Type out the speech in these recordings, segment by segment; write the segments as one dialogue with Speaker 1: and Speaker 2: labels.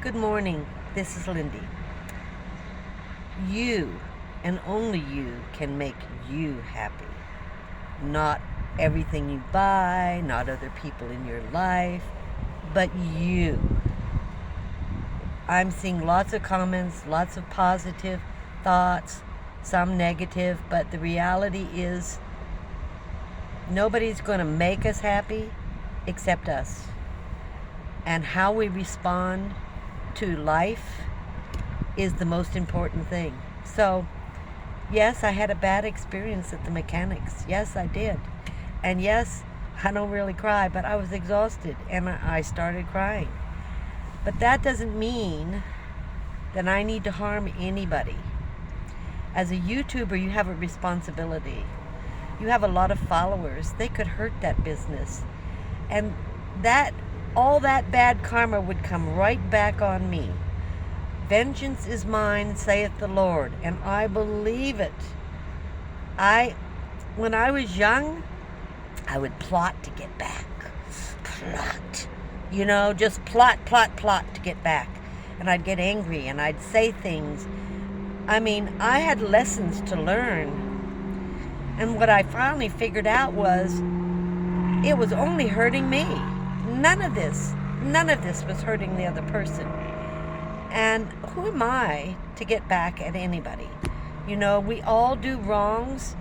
Speaker 1: Good morning. This is Lindy. You and only you can make you happy. Not everything you buy, not other people in your life, but you. I'm seeing lots of comments, lots of positive thoughts, some negative, but the reality is nobody's going to make us happy except us. And how we respond to life is the most important thing. So, yes, I had a bad experience at the mechanics. Yes, I did. And yes, I don't really cry, but I was exhausted and I started crying. But that doesn't mean that I need to harm anybody. As a YouTuber, you have a responsibility. You have a lot of followers. They could hurt that business. And all that bad karma would come right back on me. Vengeance is mine, saith the Lord, and I believe it. When I was young, I would plot to get back. Plot. Just plot to get back. And I'd get angry and I'd say things. I had lessons to learn. And what I finally figured out was it was only hurting me. None of this was hurting the other person. And who am I to get back at anybody? We all do wrongs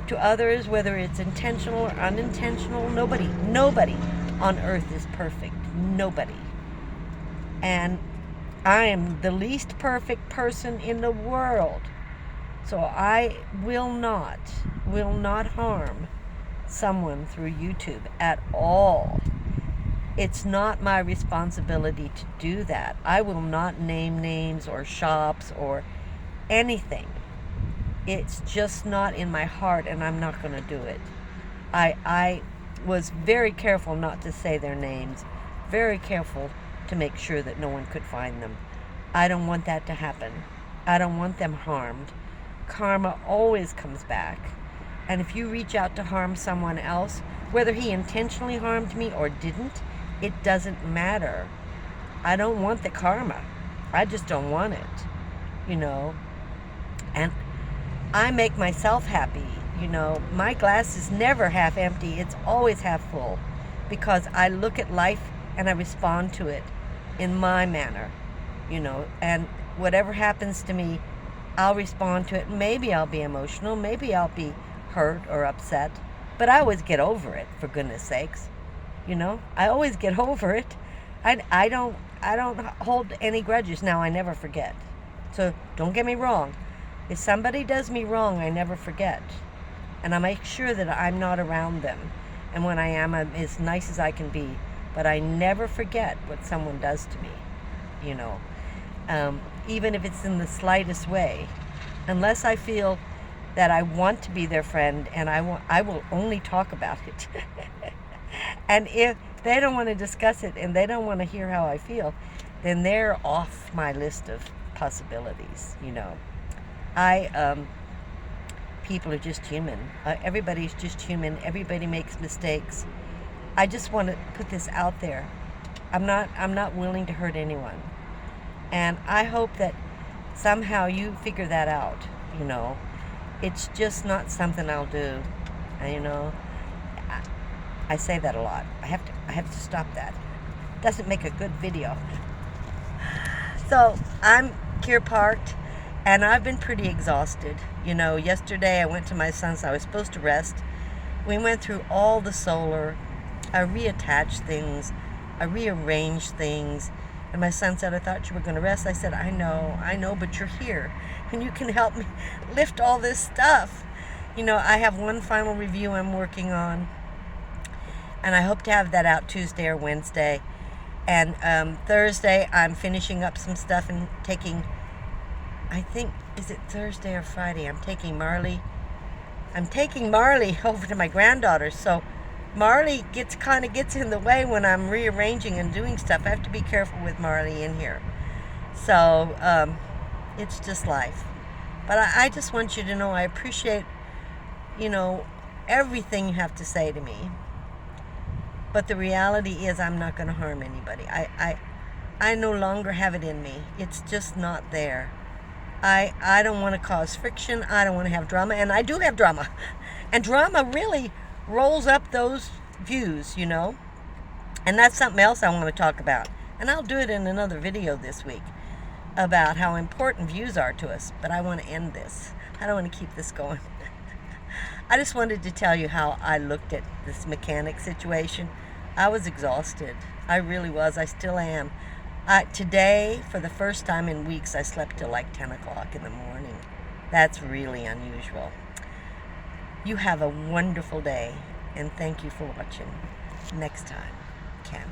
Speaker 1: to others, whether it's intentional or unintentional. Nobody on earth is perfect. Nobody. And I am the least perfect person in the world. So I will not harm someone through YouTube at all. It's not my responsibility to do that. I will not name names or shops or anything. It's just not in my heart, and I'm not going to do it. I was very careful not to say their names, very careful to make sure that no one could find them. I don't want that to happen. I don't want them harmed. Karma always comes back. And if you reach out to harm someone else, whether he intentionally harmed me or didn't, it doesn't matter. I don't want the karma. I just don't want it, And I make myself happy, My glass is never half empty. It's always half full because I look at life and I respond to it in my manner, And whatever happens to me, I'll respond to it. Maybe I'll be emotional. Maybe I'll be hurt or upset. But I always get over it, for goodness sakes. I always get over it. I don't hold any grudges. Now, I never forget. So don't get me wrong. If somebody does me wrong, I never forget. And I make sure that I'm not around them. And when I am, I'm as nice as I can be. But I never forget what someone does to me, even if it's in the slightest way. Unless I feel that I want to be their friend, and I will only talk about it. And if they don't want to discuss it and they don't want to hear how I feel, then they're off my list of possibilities, People are just human. Everybody's just human. Everybody makes mistakes. I just want to put this out there. I'm not willing to hurt anyone. And I hope that somehow you figure that out, It's just not something I'll do. I say that a lot. I have to stop that. Doesn't make a good video. So I'm here parked, and I've been pretty exhausted. Yesterday I went to my son's. I was supposed to rest. We went through all the solar. I reattached things. I rearranged things. And my son said, I thought you were going to rest. I said, I know, but you're here. And you can help me lift all this stuff. I have one final review I'm working on. And I hope to have that out Tuesday or Wednesday. And Thursday, I'm finishing up some stuff and taking, is it Thursday or Friday? I'm taking Marley over to my granddaughter. So Marley gets in the way when I'm rearranging and doing stuff. I have to be careful with Marley in here. So it's just life. But I just want you to know I appreciate, everything you have to say to me. But the reality is I'm not going to harm anybody. I I no longer have it in me. It's just not there. I don't want to cause friction. I don't want to have drama. And I do have drama. And drama really rolls up those views, you know. And that's something else I want to talk about. And I'll do it in another video this week about how important views are to us. But I want to end this. I don't want to keep this going. I just wanted to tell you how I looked at this mechanic situation. I was exhausted. I really was. I still am. Today, for the first time in weeks, I slept till like 10 o'clock in the morning. That's really unusual. You have a wonderful day, and thank you for watching. Next time, Ken.